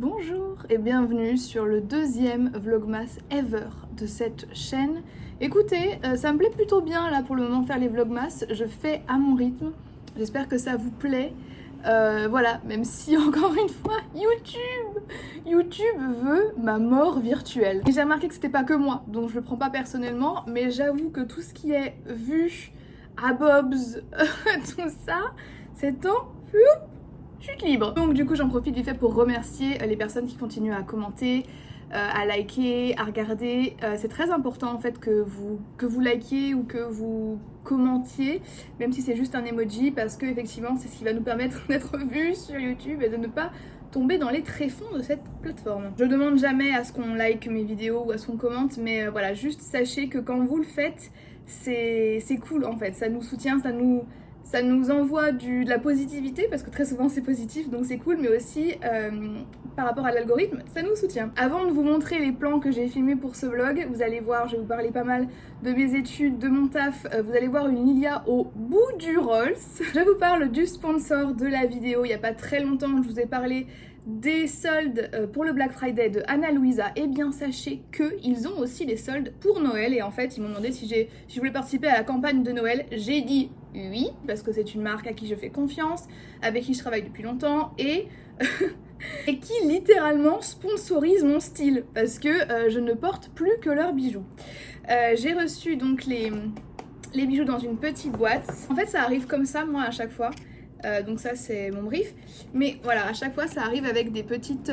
Bonjour et bienvenue sur le deuxième vlogmas ever de cette chaîne. Écoutez, ça me plaît plutôt bien là pour le moment faire les vlogmas, je fais à mon rythme, j'espère que ça vous plaît. Voilà, même si encore une fois, YouTube veut ma mort virtuelle. Et j'ai remarqué que c'était pas que moi, donc je le prends pas personnellement, mais j'avoue que tout ce qui est vu, à Bob's, tout ça, c'est en chute libre. Donc du coup j'en profite du fait pour remercier les personnes qui continuent à commenter, à liker, à regarder. C'est très important en fait que vous likiez ou que vous commentiez, même si c'est juste un emoji, parce que effectivement c'est ce qui va nous permettre d'être vus sur YouTube et de ne pas tomber dans les tréfonds de cette plateforme. Je demande jamais à ce qu'on like mes vidéos ou à ce qu'on commente, mais voilà, juste sachez que quand vous le faites, c'est cool en fait, ça nous soutient, ça nous envoie de la positivité, parce que très souvent c'est positif, donc c'est cool, mais aussi par rapport à l'algorithme, ça nous soutient. Avant de vous montrer les plans que j'ai filmés pour ce vlog, vous allez voir, je vais vous parler pas mal de mes études, de mon taf, vous allez voir une Lilia au bout du Rolls. Je vous parle du sponsor de la vidéo. Il n'y a pas très longtemps, je vous ai parlé des soldes pour le Black Friday de Ana Luisa. Et bien sachez qu'ils ont aussi les soldes pour Noël, et en fait ils m'ont demandé si je voulais participer à la campagne de Noël. J'ai dit oui, parce que c'est une marque à qui je fais confiance, avec qui je travaille depuis longtemps et qui littéralement sponsorise mon style, parce que je ne porte plus que leurs bijoux. J'ai reçu donc les bijoux dans une petite boîte. En fait ça arrive comme ça moi à chaque fois. Donc ça c'est mon brief, mais voilà, à chaque fois ça arrive avec des petites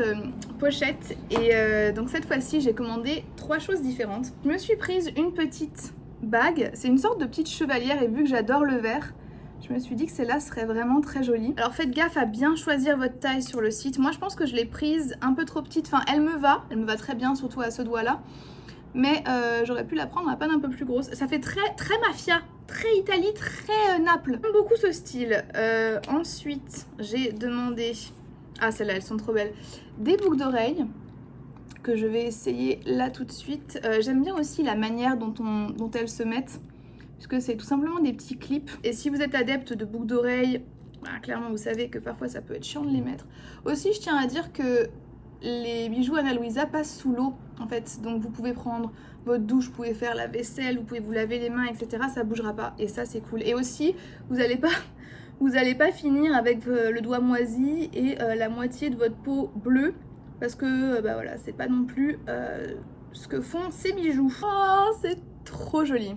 pochettes, et donc cette fois-ci j'ai commandé 3 choses différentes. Je me suis prise une petite bague, c'est une sorte de petite chevalière, et vu que j'adore le vert, je me suis dit que celle-là serait vraiment très jolie. Alors faites gaffe à bien choisir votre taille sur le site. Moi je pense que je l'ai prise un peu trop petite, enfin elle me va très bien, surtout à ce doigt-là. Mais j'aurais pu la prendre à peine un peu plus grosse. Ça fait très mafia, très Italie, très Naples. J'aime beaucoup ce style. Ensuite, j'ai demandé... Ah, celles-là, elles sont trop belles. Des boucles d'oreilles que je vais essayer là tout de suite. J'aime bien aussi la manière dont elles se mettent, puisque c'est tout simplement des petits clips. Et si vous êtes adepte de boucles d'oreilles, bah, clairement vous savez que parfois ça peut être chiant de les mettre. Aussi, je tiens à dire que les bijoux Ana Luisa passent sous l'eau en fait, donc vous pouvez prendre votre douche, vous pouvez faire la vaisselle, vous pouvez vous laver les mains, etc. Ça bougera pas, et ça c'est cool. Et aussi, vous allez pas finir avec le doigt moisi et la moitié de votre peau bleue, parce que bah voilà, c'est pas non plus ce que font ces bijoux. Oh, c'est trop joli.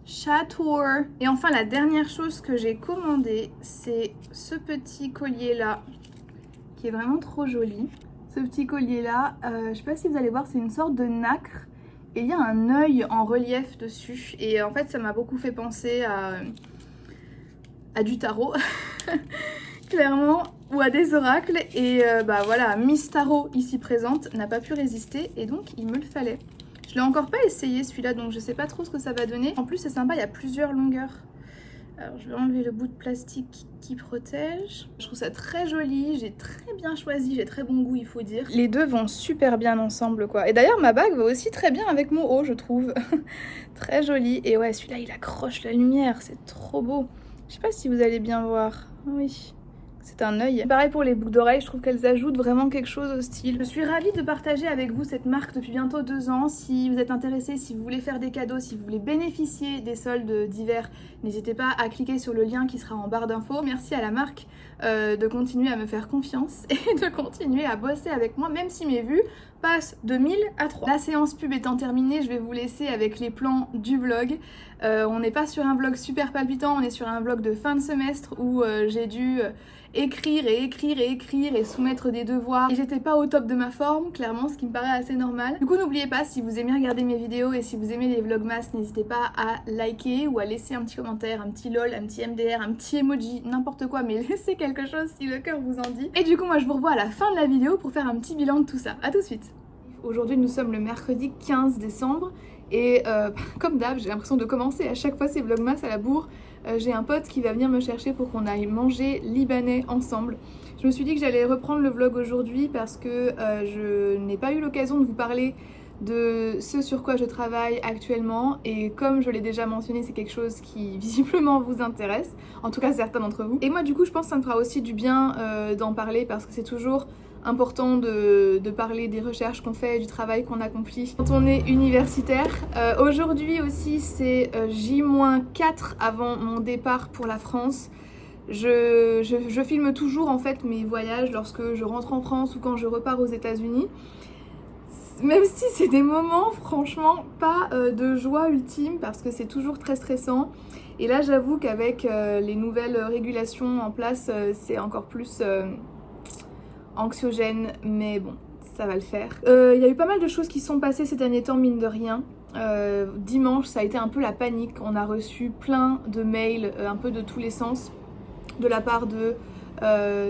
Chatour. Et enfin la dernière chose que j'ai commandé, c'est ce petit collier là, qui est vraiment trop joli. Ce petit collier là, je sais pas si vous allez voir, c'est une sorte de nacre et il y a un œil en relief dessus, et en fait ça m'a beaucoup fait penser à du tarot clairement, ou à des oracles, et bah voilà, Miss Tarot ici présente n'a pas pu résister, et donc il me le fallait. Je l'ai encore pas essayé celui-là, donc je sais pas trop ce que ça va donner. En plus c'est sympa, il y a plusieurs longueurs. Alors je vais enlever le bout de plastique qui protège. Je trouve ça très joli, j'ai très bien choisi, j'ai très bon goût il faut dire. Les deux vont super bien ensemble quoi. Et d'ailleurs ma bague va aussi très bien avec mon haut je trouve. Très joli. Et ouais, celui-là il accroche la lumière, c'est trop beau. Je sais pas si vous allez bien voir. Oui. C'est un œil. Pareil pour les boucles d'oreilles, je trouve qu'elles ajoutent vraiment quelque chose au style. Je suis ravie de partager avec vous cette marque depuis bientôt 2 ans. Si vous êtes intéressés, si vous voulez faire des cadeaux, si vous voulez bénéficier des soldes d'hiver, n'hésitez pas à cliquer sur le lien qui sera en barre d'infos. Merci à la marque de continuer à me faire confiance et de continuer à bosser avec moi, même si mes vues passent de 1000 à 3. La séance pub étant terminée, je vais vous laisser avec les plans du vlog. On n'est pas sur un vlog super palpitant, on est sur un vlog de fin de semestre où j'ai dû écrire et soumettre des devoirs, et j'étais pas au top de ma forme clairement, ce qui me paraît assez normal. Du coup n'oubliez pas, si vous aimez regarder mes vidéos et si vous aimez les vlogmas, n'hésitez pas à liker ou à laisser un petit commentaire, un petit lol, un petit MDR, un petit emoji, n'importe quoi, mais laissez quelque chose si le cœur vous en dit. Et du coup moi je vous revois à la fin de la vidéo pour faire un petit bilan de tout ça. À tout de suite. Aujourd'hui nous sommes le mercredi 15 décembre et comme d'hab j'ai l'impression de commencer à chaque fois ces vlogmas à la bourre. J'ai un pote qui va venir me chercher pour qu'on aille manger libanais ensemble. Je me suis dit que j'allais reprendre le vlog aujourd'hui parce que je n'ai pas eu l'occasion de vous parler de ce sur quoi je travaille actuellement, et comme je l'ai déjà mentionné, c'est quelque chose qui visiblement vous intéresse, en tout cas certains d'entre vous. Et moi du coup je pense que ça me fera aussi du bien d'en parler, parce que c'est toujours important de parler des recherches qu'on fait, du travail qu'on accomplit quand on est universitaire. Aujourd'hui aussi c'est J-4 avant mon départ pour la France. Je filme toujours en fait mes voyages lorsque je rentre en France ou quand je repars aux États-Unis. Même si c'est des moments franchement pas de joie ultime parce que c'est toujours très stressant. Et là j'avoue qu'avec les nouvelles régulations en place, c'est encore plus anxiogène, mais bon, ça va le faire. Il y a eu pas mal de choses qui sont passées ces derniers temps, mine de rien. Dimanche, ça a été un peu la panique. On a reçu plein de mails, un peu de tous les sens, de la part de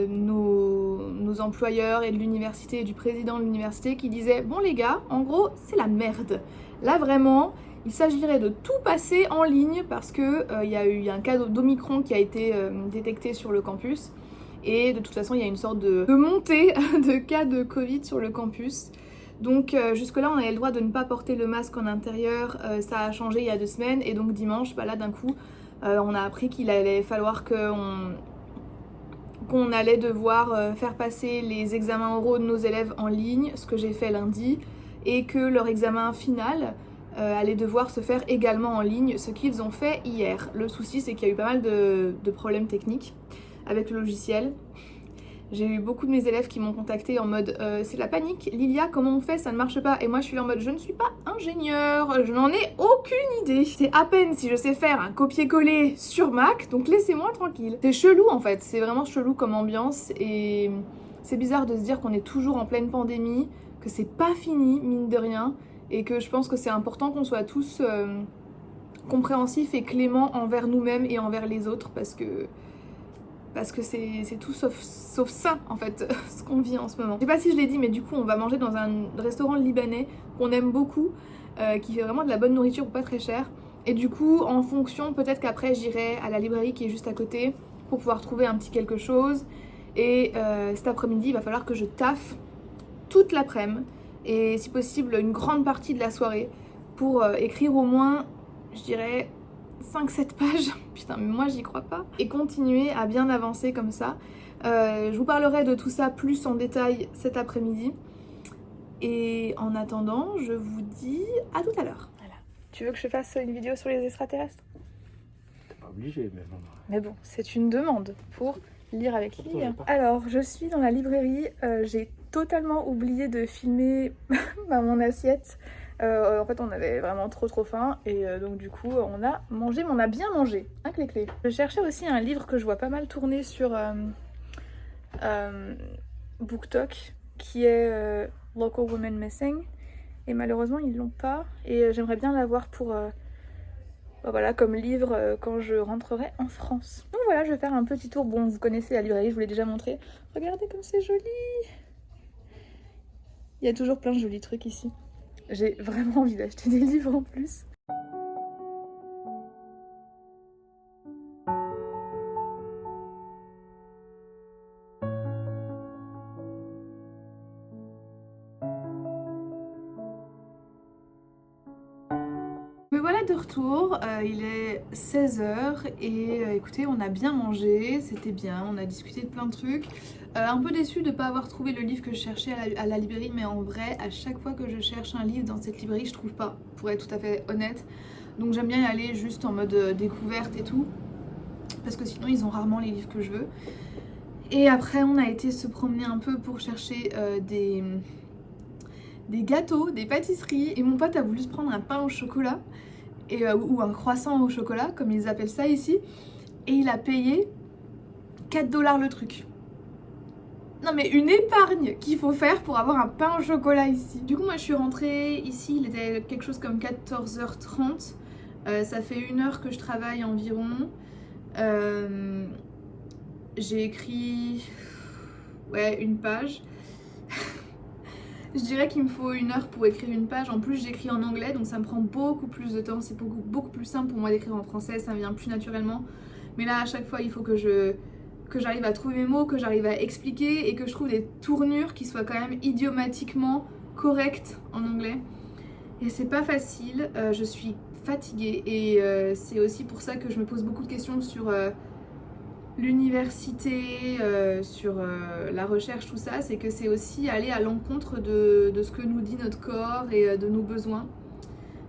nos employeurs et de l'université et du président de l'université qui disaient « Bon les gars, en gros, c'est la merde. Là vraiment, il s'agirait de tout passer en ligne parce que il y a un cas d'Omicron qui a été détecté sur le campus. Et de toute façon, il y a une sorte de montée de cas de Covid sur le campus. Donc jusque là, on avait le droit de ne pas porter le masque en intérieur. Ça a changé il y a 2 semaines. Et donc dimanche, bah là d'un coup, on a appris qu'il allait falloir qu'on allait devoir faire passer les examens oraux de nos élèves en ligne, ce que j'ai fait lundi, et que leur examen final allait devoir se faire également en ligne, ce qu'ils ont fait hier. Le souci, c'est qu'il y a eu pas mal de problèmes techniques avec le logiciel. J'ai eu beaucoup de mes élèves qui m'ont contacté en mode c'est la panique, Lilia, comment on fait, ça ne marche pas. Et moi je suis là en mode je ne suis pas ingénieure, je n'en ai aucune idée. C'est à peine si je sais faire un copier-coller sur Mac, donc laissez-moi tranquille. C'est chelou en fait, c'est vraiment chelou comme ambiance et c'est bizarre de se dire qu'on est toujours en pleine pandémie, que c'est pas fini mine de rien et que je pense que c'est important qu'on soit tous compréhensifs et cléments envers nous-mêmes et envers les autres parce que c'est tout sauf ça en fait ce qu'on vit en ce moment. Je sais pas si je l'ai dit mais du coup on va manger dans un restaurant libanais qu'on aime beaucoup, qui fait vraiment de la bonne nourriture pour pas très cher. Et du coup en fonction peut-être qu'après j'irai à la librairie qui est juste à côté pour pouvoir trouver un petit quelque chose. Et cet après-midi il va falloir que je taffe toute l'après-midi et si possible une grande partie de la soirée pour écrire au moins je dirais 5-7 pages, putain mais moi j'y crois pas, et continuer à bien avancer comme ça. Je vous parlerai de tout ça plus en détail cet après-midi. Et en attendant, je vous dis à tout à l'heure. Voilà. Tu veux que je fasse une vidéo sur les extraterrestres? T'es pas obligé, mais bon. Mais bon, c'est une demande pour lire avec Lily. Alors, je suis dans la librairie, j'ai totalement oublié de filmer mon assiette. En fait on avait vraiment trop faim et donc du coup on a mangé, mais on a bien mangé, hein Clé-Clé. Je cherchais aussi un livre que je vois pas mal tourner sur BookTok qui est Local Women Missing et malheureusement ils l'ont pas et j'aimerais bien l'avoir pour voilà, comme livre quand je rentrerai en France. Donc voilà, je vais faire un petit tour. Bon, vous connaissez la librairie, je vous l'ai déjà montré. Regardez comme c'est joli. Il y a toujours plein de jolis trucs ici. J'ai vraiment envie d'acheter des livres en plus. Me voilà de retour, il est 16h et écoutez, on a bien mangé, c'était bien, on a discuté de plein de trucs. Un peu déçue de ne pas avoir trouvé le livre que je cherchais à la librairie, mais en vrai, à chaque fois que je cherche un livre dans cette librairie, je trouve pas, pour être tout à fait honnête. Donc j'aime bien y aller juste en mode découverte et tout, parce que sinon ils ont rarement les livres que je veux. Et après, on a été se promener un peu pour chercher des gâteaux, des pâtisseries, et mon pote a voulu se prendre un pain au chocolat, ou un croissant au chocolat, comme ils appellent ça ici, et il a payé 4$ le truc. Non mais une épargne qu'il faut faire pour avoir un pain au chocolat ici. Du coup moi je suis rentrée ici, il était quelque chose comme 14h30. Ça fait 1 heure que je travaille environ. J'ai écrit... ouais, 1 page. Je dirais qu'il me faut 1 heure pour écrire 1 page. En plus j'écris en anglais donc ça me prend beaucoup plus de temps. C'est beaucoup plus simple pour moi d'écrire en français, ça vient plus naturellement. Mais là à chaque fois il faut que j'arrive à trouver mes mots, que j'arrive à expliquer et que je trouve des tournures qui soient quand même idiomatiquement correctes en anglais. Et c'est pas facile, je suis fatiguée et c'est aussi pour ça que je me pose beaucoup de questions sur l'université, sur la recherche, tout ça, c'est que c'est aussi aller à l'encontre de ce que nous dit notre corps et de nos besoins.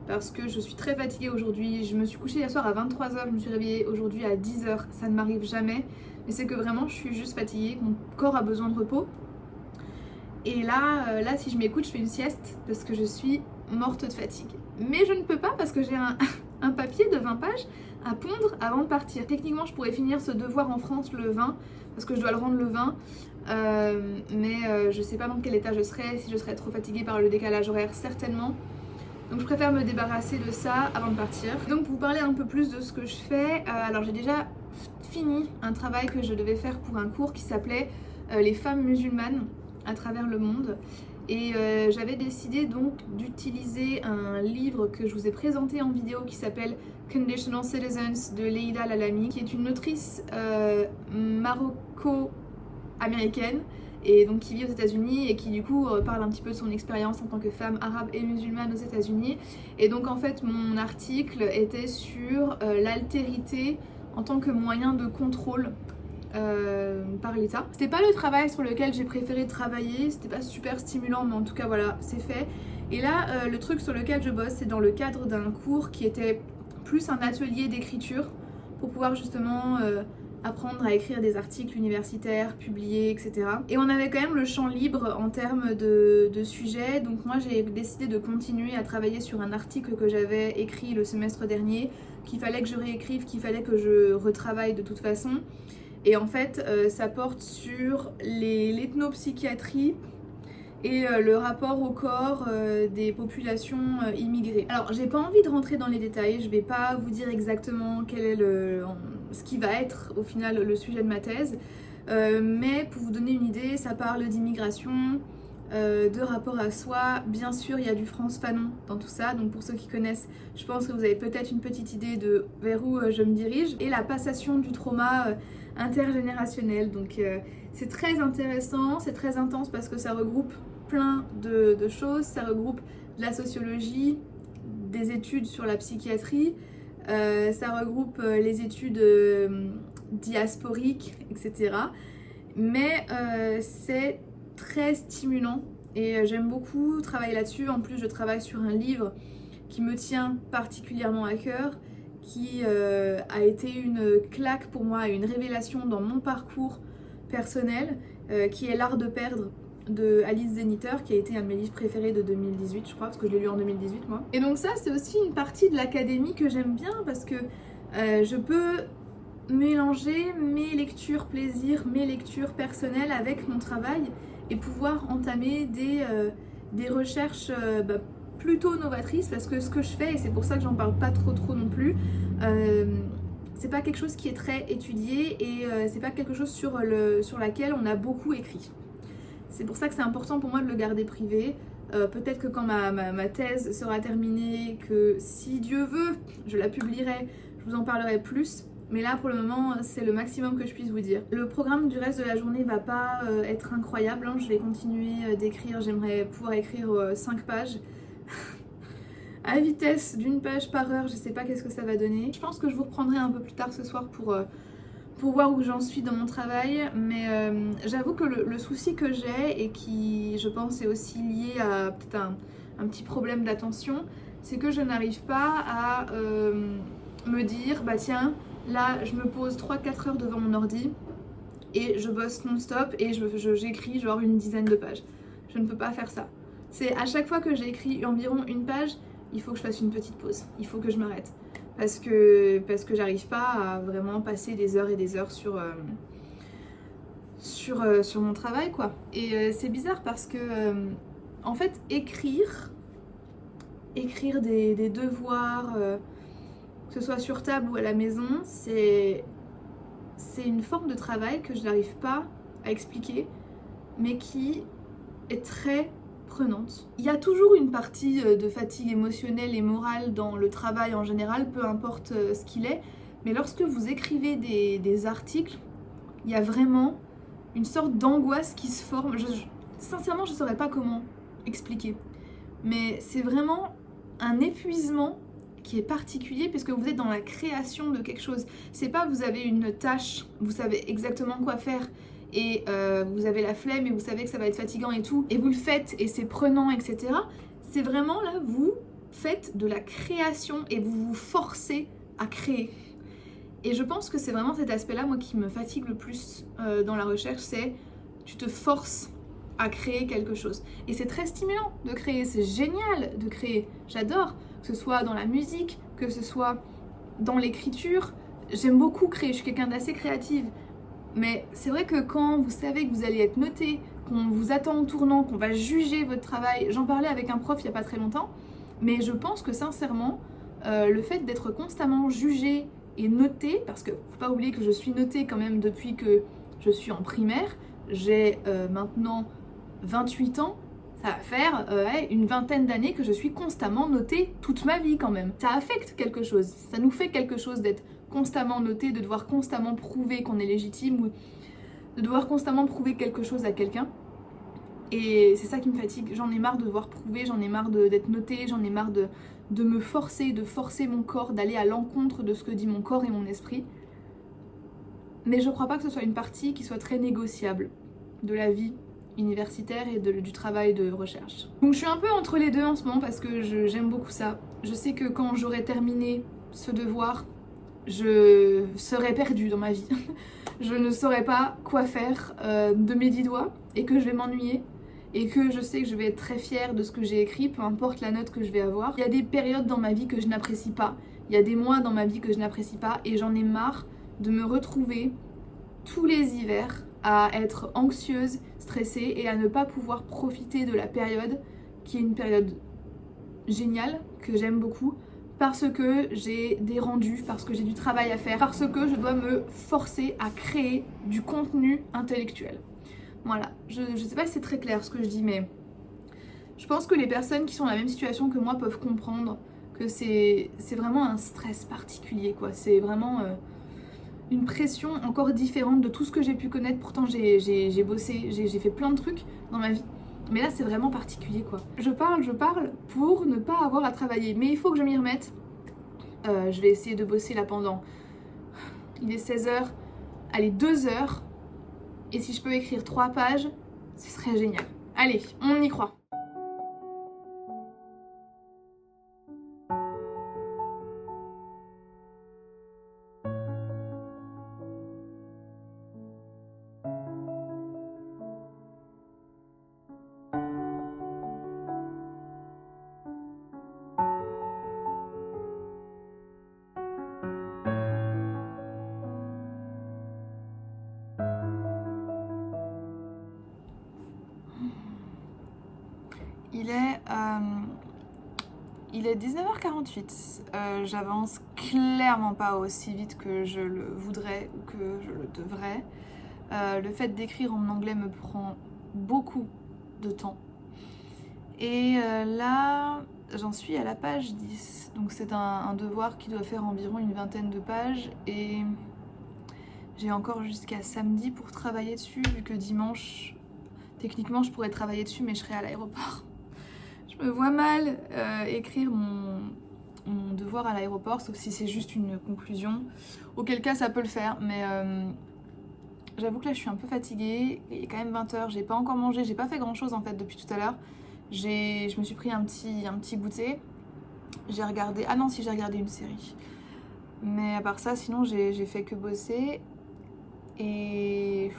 Parce que je suis très fatiguée aujourd'hui, je me suis couchée hier soir à 23h, je me suis réveillée aujourd'hui à 10h, ça ne m'arrive jamais. Mais c'est que vraiment je suis juste fatiguée, mon corps a besoin de repos. Et là si je m'écoute, je fais une sieste parce que je suis morte de fatigue. Mais je ne peux pas parce que j'ai un papier de 20 pages à pondre avant de partir. Techniquement, je pourrais finir ce devoir en France le 20, parce que je dois le rendre le 20. Mais je sais pas dans quel état je serai, si je serai trop fatiguée par le décalage horaire, certainement. Donc je préfère me débarrasser de ça avant de partir. Donc pour vous parler un peu plus de ce que je fais, alors j'ai déjà fini un travail que je devais faire pour un cours qui s'appelait les femmes musulmanes à travers le monde. Et j'avais décidé donc d'utiliser un livre que je vous ai présenté en vidéo qui s'appelle Conditional Citizens de Leila Lalami, qui est une autrice maroco-américaine et donc qui vit aux États-Unis et qui du coup parle un petit peu de son expérience en tant que femme arabe et musulmane aux États-Unis. Et donc en fait mon article était sur l'altérité en tant que moyen de contrôle par l'État. C'était pas le travail sur lequel j'ai préféré travailler, c'était pas super stimulant, mais en tout cas voilà, c'est fait. Et là, le truc sur lequel je bosse, c'est dans le cadre d'un cours qui était plus un atelier d'écriture pour pouvoir justement apprendre à écrire des articles universitaires, publiés, etc. Et on avait quand même le champ libre en termes de sujets, donc moi j'ai décidé de continuer à travailler sur un article que j'avais écrit le semestre dernier, qu'il fallait que je réécrive, qu'il fallait que je retravaille de toute façon. Et en fait, ça porte sur l'ethnopsychiatrie et le rapport au corps des populations immigrées. Alors, j'ai pas envie de rentrer dans les détails, je vais pas vous dire exactement quel est ce qui va être au final le sujet de ma thèse, mais pour vous donner une idée, ça parle d'immigration, de rapport à soi. Bien sûr, il y a du Frantz Fanon dans tout ça, donc pour ceux qui connaissent, je pense que vous avez peut-être une petite idée de vers où je me dirige. Et la passation du trauma intergénérationnel, donc c'est très intéressant, c'est très intense parce que ça regroupe plein de choses, ça regroupe de la sociologie, des études sur la psychiatrie, ça regroupe les études diasporiques, etc. Mais c'est très stimulant et j'aime beaucoup travailler là-dessus. En plus, je travaille sur un livre qui me tient particulièrement à cœur, qui a été une claque pour moi, une révélation dans mon parcours personnel, qui est L'Art de perdre de Alice Zeniter, qui a été un de mes livres préférés de 2018, je crois, parce que je l'ai lu en 2018 moi. Et donc ça, c'est aussi une partie de l'académie que j'aime bien parce que je peux mélanger mes lectures plaisir, mes lectures personnelles avec mon travail et pouvoir entamer des recherches plutôt novatrices, parce que ce que je fais, et c'est pour ça que j'en parle pas trop non plus, c'est pas quelque chose qui est très étudié et c'est pas quelque chose sur laquelle on a beaucoup écrit. C'est pour ça que c'est important pour moi de le garder privé. Peut-être que quand ma thèse sera terminée, que si Dieu veut, je la publierai, je vous en parlerai plus. Mais là, pour le moment, c'est le maximum que je puisse vous dire. Le programme du reste de la journée va pas être incroyable, hein. Je vais continuer d'écrire, j'aimerais pouvoir écrire 5 pages. À vitesse d'une page par heure, je sais pas qu'est-ce que ça va donner. Je pense que je vous reprendrai un peu plus tard ce soir pour voir où j'en suis dans mon travail. Mais j'avoue que le souci que j'ai, et qui je pense est aussi lié à peut-être un petit problème d'attention, c'est que je n'arrive pas à me dire, bah tiens, là je me pose 3-4 heures devant mon ordi et je bosse non-stop et j'écris genre une dizaine de pages. Je ne peux pas faire ça. C'est à chaque fois que j'ai écrit environ une page, il faut que je fasse une petite pause, il faut que je m'arrête. Parce que j'arrive pas à vraiment passer des heures et des heures sur mon travail, quoi. Et c'est bizarre parce que, en fait, écrire des devoirs, que ce soit sur table ou à la maison, c'est une forme de travail que je n'arrive pas à expliquer, mais qui est très prenante. Il y a toujours une partie de fatigue émotionnelle et morale dans le travail en général, peu importe ce qu'il est, mais lorsque vous écrivez des articles, il y a vraiment une sorte d'angoisse qui se forme. Sincèrement, je ne saurais pas comment expliquer, mais c'est vraiment un épuisement qui est particulier puisque vous êtes dans la création de quelque chose. C'est pas vous avez une tâche, vous savez exactement quoi faire et vous avez la flemme et vous savez que ça va être fatigant et tout, et vous le faites et c'est prenant, etc. C'est vraiment là, vous faites de la création et vous vous forcez à créer. Et je pense que c'est vraiment cet aspect-là, moi, qui me fatigue le plus dans la recherche, c'est tu te forces à créer quelque chose. Et c'est très stimulant de créer, c'est génial de créer, j'adore, que ce soit dans la musique, que ce soit dans l'écriture, j'aime beaucoup créer, je suis quelqu'un d'assez créative. Mais c'est vrai que quand vous savez que vous allez être noté, qu'on vous attend au tournant, qu'on va juger votre travail, j'en parlais avec un prof il n'y a pas très longtemps, mais je pense que sincèrement, le fait d'être constamment jugé et noté, parce que faut pas oublier que je suis notée quand même depuis que je suis en primaire, j'ai maintenant 28 ans, ça va faire une vingtaine d'années que je suis constamment notée toute ma vie quand même. Ça affecte quelque chose, ça nous fait quelque chose d'être constamment noté, de devoir constamment prouver qu'on est légitime ou de devoir constamment prouver quelque chose à quelqu'un. Et c'est ça qui me fatigue, j'en ai marre de devoir prouver, j'en ai marre d'être notée, j'en ai marre de me forcer, de forcer mon corps, d'aller à l'encontre de ce que dit mon corps et mon esprit. Mais je crois pas que ce soit une partie qui soit très négociable de la vie universitaire et du travail de recherche. Donc je suis un peu entre les deux en ce moment parce que j'aime beaucoup ça. Je sais que quand j'aurai terminé ce devoir, je serai perdue dans ma vie. Je ne saurais pas quoi faire de mes 10 doigts et que je vais m'ennuyer. Et que je sais que je vais être très fière de ce que j'ai écrit, peu importe la note que je vais avoir. Il y a des périodes dans ma vie que je n'apprécie pas, il y a des mois dans ma vie que je n'apprécie pas, et j'en ai marre de me retrouver tous les hivers à être anxieuse, stressée, et à ne pas pouvoir profiter de la période, qui est une période géniale, que j'aime beaucoup, parce que j'ai des rendus, parce que j'ai du travail à faire, parce que je dois me forcer à créer du contenu intellectuel. Voilà, je sais pas si c'est très clair ce que je dis, mais je pense que les personnes qui sont dans la même situation que moi peuvent comprendre que c'est vraiment un stress particulier, quoi. C'est vraiment une pression encore différente de tout ce que j'ai pu connaître. Pourtant j'ai bossé, j'ai fait plein de trucs dans ma vie. Mais là c'est vraiment particulier, quoi. Je parle pour ne pas avoir à travailler. Mais il faut que je m'y remette. Je vais essayer de bosser là pendant... Il est 16h, allez 2h. Et si je peux écrire 3 pages, ce serait génial. Allez, on y croit. Il est 19h48, j'avance clairement pas aussi vite que je le voudrais ou que je le devrais. Le fait d'écrire en anglais me prend beaucoup de temps. Et là, j'en suis à la page 10, donc c'est un devoir qui doit faire environ une vingtaine de pages et j'ai encore jusqu'à samedi pour travailler dessus, vu que dimanche, techniquement je pourrais travailler dessus mais je serai à l'aéroport. Je me vois mal écrire mon devoir à l'aéroport, sauf si c'est juste une conclusion, auquel cas ça peut le faire, mais j'avoue que là je suis un peu fatiguée, il est quand même 20h, j'ai pas encore mangé, j'ai pas fait grand chose en fait depuis tout à l'heure. Je me suis pris un petit goûter, j'ai regardé, ah non si j'ai regardé une série, mais à part ça sinon j'ai fait que bosser, et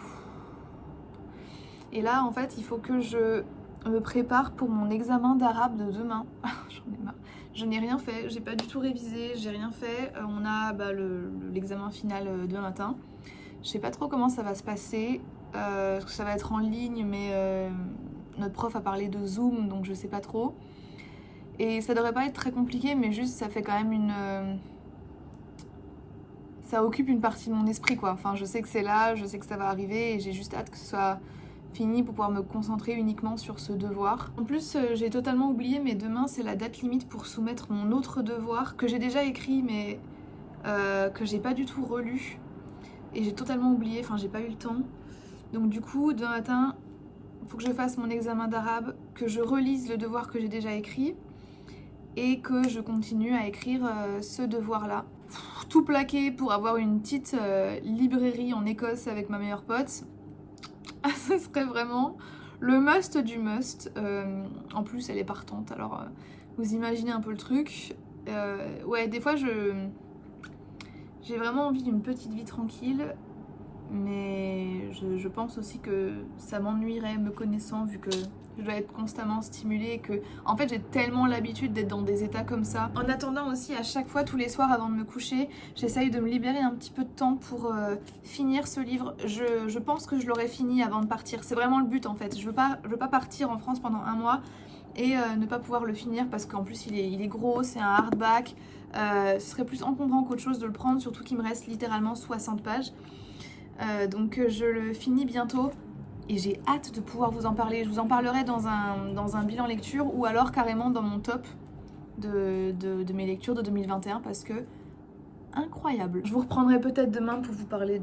là en fait il faut que je me prépare pour mon examen d'arabe de demain. J'en ai marre. Je n'ai rien fait, j'ai pas du tout révisé, j'ai rien fait. On a l'examen final demain matin. Je sais pas trop comment ça va se passer, parce que ça va être en ligne, mais notre prof a parlé de Zoom, donc je sais pas trop. Et ça devrait pas être très compliqué, mais juste ça fait quand même ça occupe une partie de mon esprit, quoi. Enfin, je sais que c'est là, je sais que ça va arriver, et j'ai juste hâte que ce soit fini pour pouvoir me concentrer uniquement sur ce devoir. En plus, j'ai totalement oublié, mais demain c'est la date limite pour soumettre mon autre devoir que j'ai déjà écrit, mais que j'ai pas du tout relu. Et j'ai totalement oublié, enfin j'ai pas eu le temps. Donc du coup, demain matin, il faut que je fasse mon examen d'arabe, que je relise le devoir que j'ai déjà écrit. et que je continue à écrire ce devoir-là. Tout plaqué pour avoir une petite librairie en Écosse avec ma meilleure pote. Ce serait vraiment le must du must. En plus, elle est partante, alors vous imaginez un peu le truc. Ouais, des fois, j'ai vraiment envie d'une petite vie tranquille, mais je pense aussi que ça m'ennuierait me connaissant, vu que je dois être constamment stimulée et que, en fait, j'ai tellement l'habitude d'être dans des états comme ça. En attendant aussi, à chaque fois, tous les soirs avant de me coucher, j'essaye de me libérer un petit peu de temps pour finir ce livre. Je pense que je l'aurai fini avant de partir. C'est vraiment le but, en fait. Je veux pas partir en France pendant 1 mois et ne pas pouvoir le finir parce qu'en plus, il est gros, c'est un hardback. Ce serait plus encombrant qu'autre chose de le prendre, surtout qu'il me reste littéralement 60 pages. Donc je le finis bientôt. Et j'ai hâte de pouvoir vous en parler. Je vous en parlerai dans un bilan lecture ou alors carrément dans mon top de mes lectures de 2021 parce que incroyable. Je vous reprendrai peut-être demain pour vous parler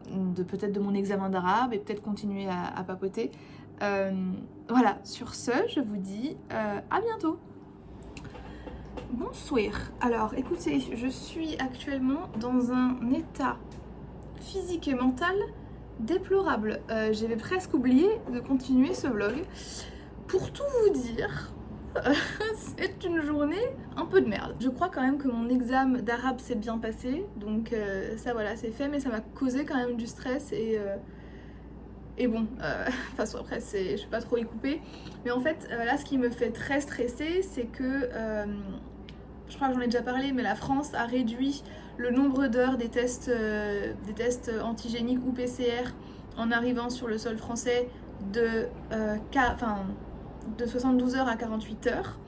peut-être de mon examen d'arabe et peut-être continuer à papoter. Voilà, sur ce, je vous dis à bientôt. Bonsoir. Alors écoutez, je suis actuellement dans un état physique et mental déplorable. J'avais presque oublié de continuer ce vlog. Pour tout vous dire, c'est une journée un peu de merde. Je crois quand même que mon examen d'arabe s'est bien passé, donc ça voilà, c'est fait, mais ça m'a causé quand même du stress et bon, de toute façon après je vais pas trop y couper. Mais en fait, là ce qui me fait très stresser, c'est que, je crois que j'en ai déjà parlé, mais la France a réduit le nombre d'heures des tests antigéniques ou PCR en arrivant sur le sol français de 72 heures à 48 heures.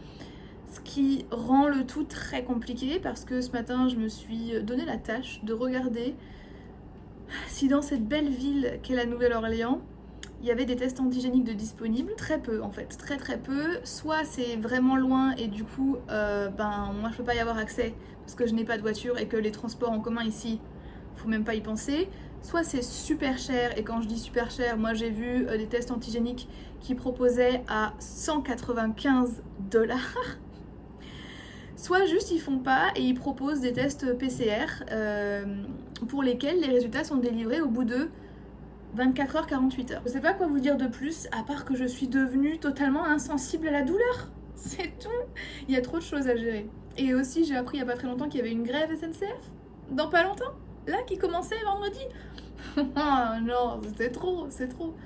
Ce qui rend le tout très compliqué parce que ce matin je me suis donné la tâche de regarder si dans cette belle ville qu'est la Nouvelle-Orléans il y avait des tests antigéniques de disponibles. Très peu en fait, très peu. Soit c'est vraiment loin et du coup moi je peux pas y avoir accès parce que je n'ai pas de voiture et que les transports en commun ici, faut même pas y penser. Soit c'est super cher, et quand je dis super cher, moi j'ai vu des tests antigéniques qui proposaient à 195 $. Soit juste ils font pas et ils proposent des tests PCR pour lesquels les résultats sont délivrés au bout de 24 heures, 48 heures. Je sais pas quoi vous dire de plus, à part que je suis devenue totalement insensible à la douleur. C'est tout. Il y a trop de choses à gérer. Et aussi, j'ai appris il y a pas très longtemps qu'il y avait une grève SNCF. Dans pas longtemps. Là, qui commençait vendredi. Oh non, c'est trop.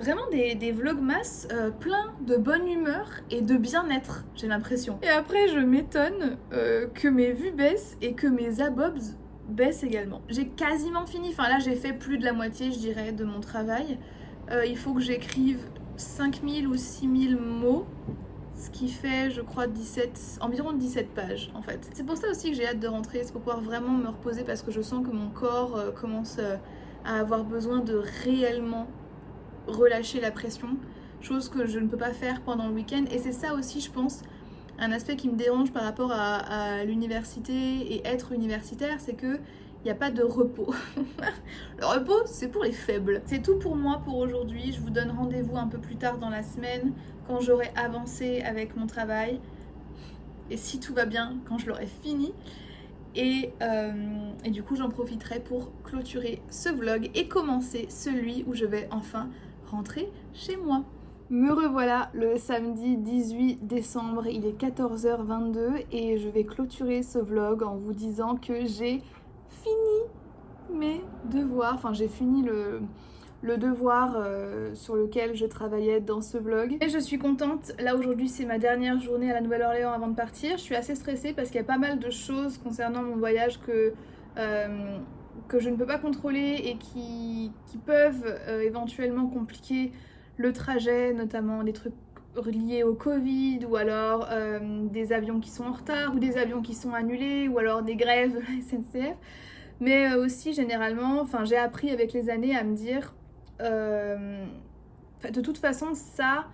Vraiment des vlogmas pleins de bonne humeur et de bien-être, j'ai l'impression. Et après, je m'étonne que mes vues baissent et que mes abobs baisse également. J'ai quasiment fini, enfin là j'ai fait plus de la moitié je dirais de mon travail. Il faut que j'écrive 5000 ou 6000 mots, ce qui fait je crois environ 17 pages en fait. C'est pour ça aussi que j'ai hâte de rentrer, c'est pour pouvoir vraiment me reposer parce que je sens que mon corps commence à avoir besoin de réellement relâcher la pression, chose que je ne peux pas faire pendant le week-end. Et c'est ça aussi je pense un aspect qui me dérange par rapport à l'université et être universitaire, c'est que il n'y a pas de repos. Le repos, c'est pour les faibles. C'est tout pour moi pour aujourd'hui. Je vous donne rendez-vous un peu plus tard dans la semaine, quand j'aurai avancé avec mon travail. Et si tout va bien, quand je l'aurai fini. Et du coup, j'en profiterai pour clôturer ce vlog et commencer celui où je vais enfin rentrer chez moi. Me revoilà le samedi 18 décembre, il est 14h22 et je vais clôturer ce vlog en vous disant que j'ai fini mes devoirs, enfin j'ai fini le devoir sur lequel je travaillais dans ce vlog. Et je suis contente, là aujourd'hui c'est ma dernière journée à la Nouvelle-Orléans avant de partir. Je suis assez stressée parce qu'il y a pas mal de choses concernant mon voyage que je ne peux pas contrôler et qui peuvent éventuellement compliquer le trajet, notamment des trucs liés au Covid ou alors des avions qui sont en retard ou des avions qui sont annulés ou alors des grèves de la SNCF. Mais aussi généralement, enfin j'ai appris avec les années à me dire de toute façon ça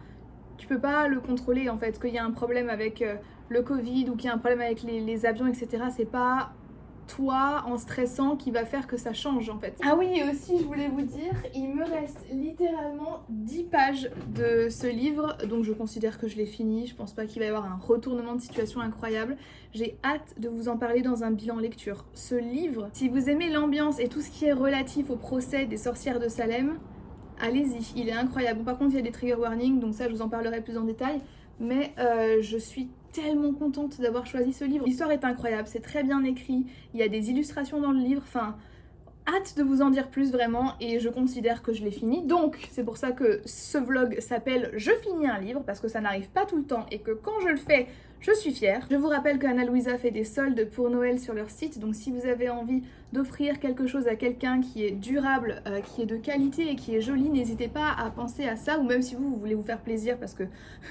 tu peux pas le contrôler en fait, qu'il y a un problème avec le Covid ou qu'il y a un problème avec les avions etc. C'est pas toi en stressant qui va faire que ça change en fait. Ah oui, et aussi je voulais vous dire, il me reste littéralement 10 pages de ce livre, donc je considère que je l'ai fini. Je pense pas qu'il va y avoir un retournement de situation incroyable. J'ai hâte de vous en parler dans un bilan lecture. Ce livre, si vous aimez l'ambiance et tout ce qui est relatif au procès des sorcières de Salem, allez-y, il est incroyable. Bon, par contre il y a des trigger warnings, donc ça je vous en parlerai plus en détail, mais je suis tellement contente d'avoir choisi ce livre. L'histoire est incroyable, c'est très bien écrit, il y a des illustrations dans le livre, enfin, hâte de vous en dire plus vraiment, et je considère que je l'ai fini. Donc c'est pour ça que ce vlog s'appelle Je finis un livre, parce que ça n'arrive pas tout le temps et que quand je le fais, je suis fière. Je vous rappelle que Ana Luisa fait des soldes pour Noël sur leur site, donc si vous avez envie d'offrir quelque chose à quelqu'un qui est durable, qui est de qualité et qui est joli, n'hésitez pas à penser à ça, ou même si vous voulez vous faire plaisir, parce que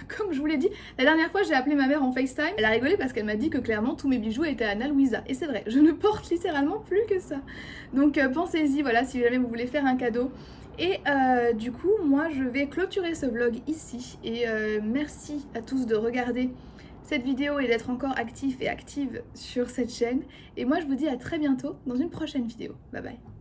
comme je vous l'ai dit, la dernière fois j'ai appelé ma mère en FaceTime, elle a rigolé parce qu'elle m'a dit que clairement tous mes bijoux étaient à Ana Luisa, et c'est vrai, je ne porte littéralement plus que ça. Donc pensez-y, voilà, si jamais vous voulez faire un cadeau. Et du coup, moi je vais clôturer ce vlog ici, et merci à tous de regarder cette vidéo et d'être encore actifs et actives sur cette chaîne. Et moi je vous dis à très bientôt dans une prochaine vidéo. Bye bye.